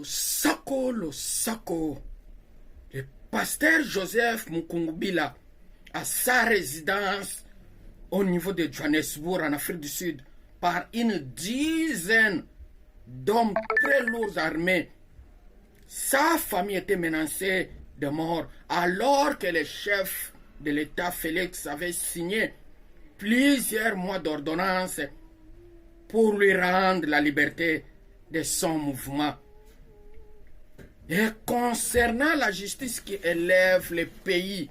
le Sako. Le pasteur Joseph Mukungubila à sa résidence au niveau de Johannesburg en Afrique du Sud par une dizaine d'hommes très lourds armés. Sa famille était menacée de mort alors que le chef de l'État Félix avait signé plusieurs mois d'ordonnance pour lui rendre la liberté de son mouvement. Et concernant la justice qui élève les pays,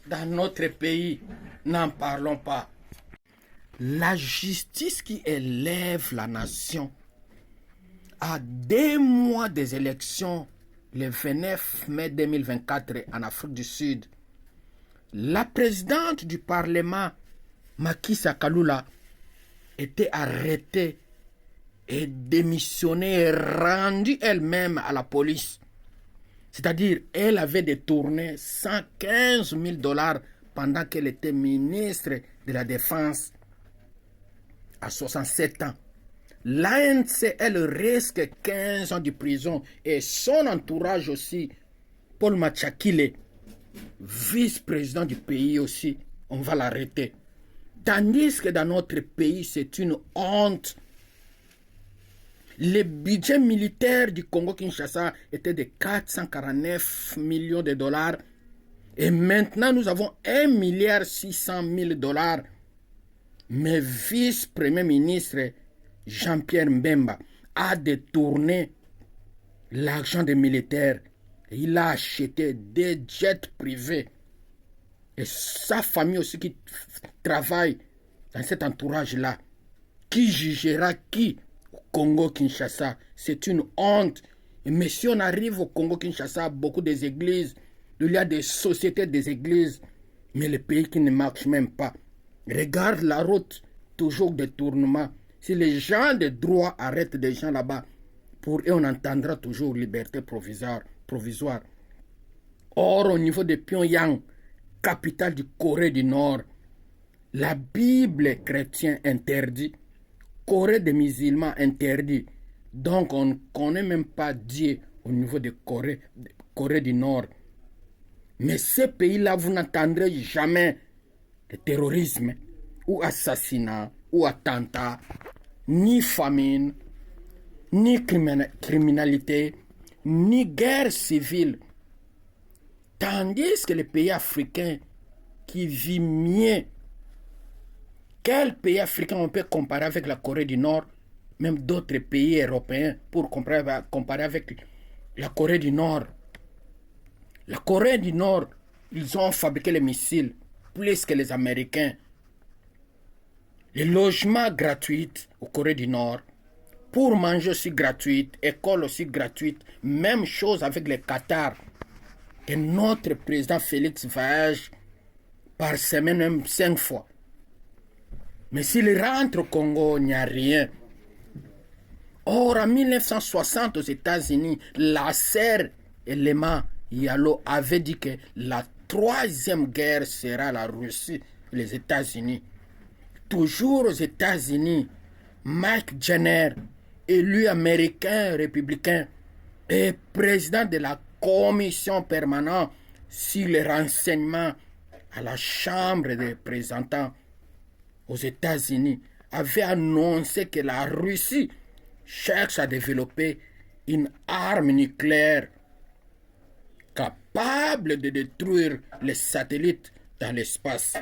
dans notre pays, n'en parlons pas. La justice qui élève la nation, à 2 mois des élections, le 29 mai 2024 en Afrique du Sud, la présidente du Parlement, Macky Sall, était arrêtée et démissionnée et rendue elle-même à la police. C'est-à-dire, elle avait détourné 115 000 $ pendant qu'elle était ministre de la Défense à 67 ans. L'ANC, elle risque 15 ans de prison et son entourage aussi, Paul Machakile, vice-président du pays aussi, on va l'arrêter. Tandis que dans notre pays, c'est une honte. Le budget militaire du Congo-Kinshasa était de 449 millions de dollars. Et maintenant, nous avons 1,6 milliard de dollars. Mais vice-premier ministre Jean-Pierre Mbemba a détourné l'argent des militaires. Il a acheté des jets privés. Et sa famille aussi qui travaille dans cet entourage-là. Qui jugera qui au Congo-Kinshasa? C'est une honte. Mais si on arrive au Congo-Kinshasa, beaucoup des églises, il y a des sociétés des églises, mais le pays qui ne marche même pas. Regarde la route, toujours des tournements. Si les gens de droit arrêtent des gens là-bas, pour eux, on entendra toujours liberté provisoire. Or, au niveau de Pyongyang, capitale du Corée du Nord, la Bible chrétienne interdit, Corée des musulmans interdit. Donc, on ne connaît même pas Dieu au niveau de Corée du Nord. Mais ces pays-là, vous n'entendrez jamais de terrorisme, ou assassinat, ou attentat, ni famine, ni criminalité, ni guerre civile. Tandis que les pays africains qui vivent mieux, quel pays africain on peut comparer avec la Corée du Nord, même d'autres pays européens, pour comparer avec la Corée du Nord? La Corée du Nord, ils ont fabriqué les missiles plus que les Américains. Les logements gratuits au Corée du Nord, pour manger aussi gratuit, école aussi gratuite, même chose avec le Qatar. Et notre président Félix voyage par semaine même 5 fois. Mais s'il rentre au Congo, il n'y a rien. Or, en 1960, aux États-Unis, la sœur Elema Yalo avait dit que la 3e guerre sera la Russie, les États-Unis. Toujours aux États-Unis, Mike Jenner, élu américain républicain, et président de la commission permanente sur les renseignements à la Chambre des représentants aux États-Unis, avait annoncé que la Russie cherche à développer une arme nucléaire capable de détruire les satellites dans l'espace.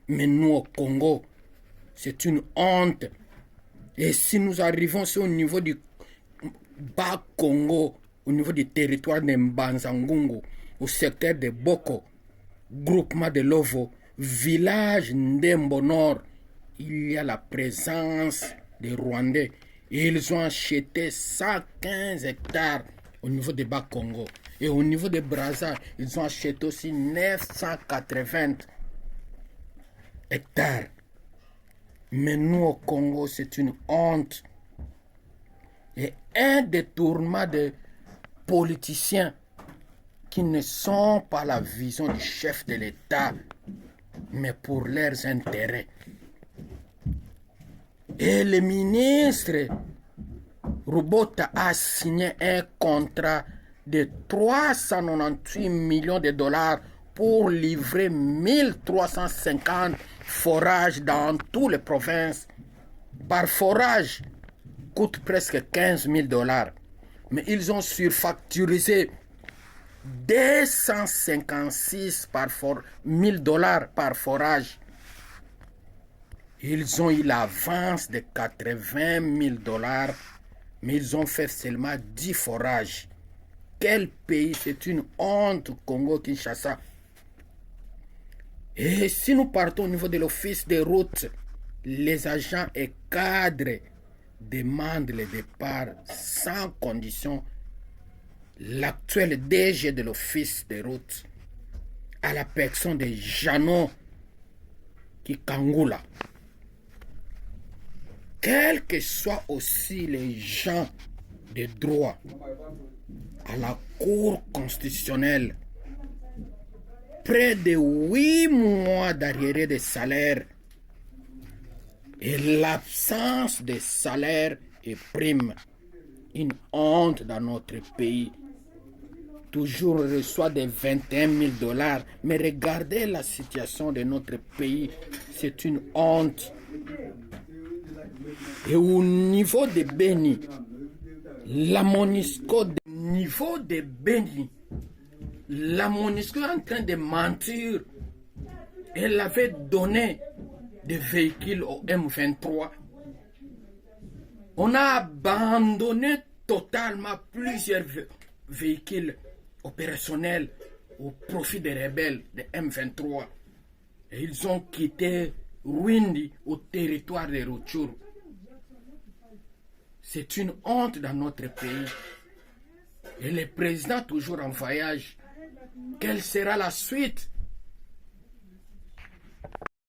Mais nous au Congo, c'est une honte. Et si nous arrivons au niveau du bas Congo, au niveau du territoire de Mbanza-Ngungu, au secteur de Boko, groupement de Lovo, village Ndembo Nord, il y a la présence des Rwandais. Ils ont acheté 115 hectares au niveau de bas Congo. Et au niveau de Brazza, ils ont acheté aussi 980 hectares. Mais nous au Congo, c'est une honte. Et un détournement de politiciens qui ne sont pas la vision du chef de l'État, mais pour leurs intérêts. Et les ministres Robota a signé un contrat de 398 millions de dollars pour livrer 1350 forages dans toutes les provinces. Par forage, coûte presque 15 000 dollars. Mais ils ont surfacturisé 256 000 dollars par forage. Ils ont eu l'avance de 80 000 dollars, mais ils ont fait seulement 10 forages. Quel pays? C'est une honte, Congo-Kinshasa. Et si nous partons au niveau de l'office des routes, les agents et cadres demandent le départ sans condition. L'actuel DG de l'office des routes, à la personne de Jeannot Kikangula. Quels que soient aussi les gens de droit à la Cour constitutionnelle, près de 8 mois d'arriérés de salaire et l'absence de salaire et primes, une honte dans notre pays. Toujours on reçoit des 21 000 dollars, mais regardez la situation de notre pays, c'est une honte. Et au niveau de Beni, la MONUSCO, la MONUSCO est en train de mentir. Elle avait donné des véhicules au M23. On a abandonné totalement plusieurs véhicules opérationnels au profit des rebelles de M23. Et ils ont quitté Rwindi au territoire de Rutshuru. C'est une honte dans notre pays. Et le président toujours en voyage. Quelle sera la suite?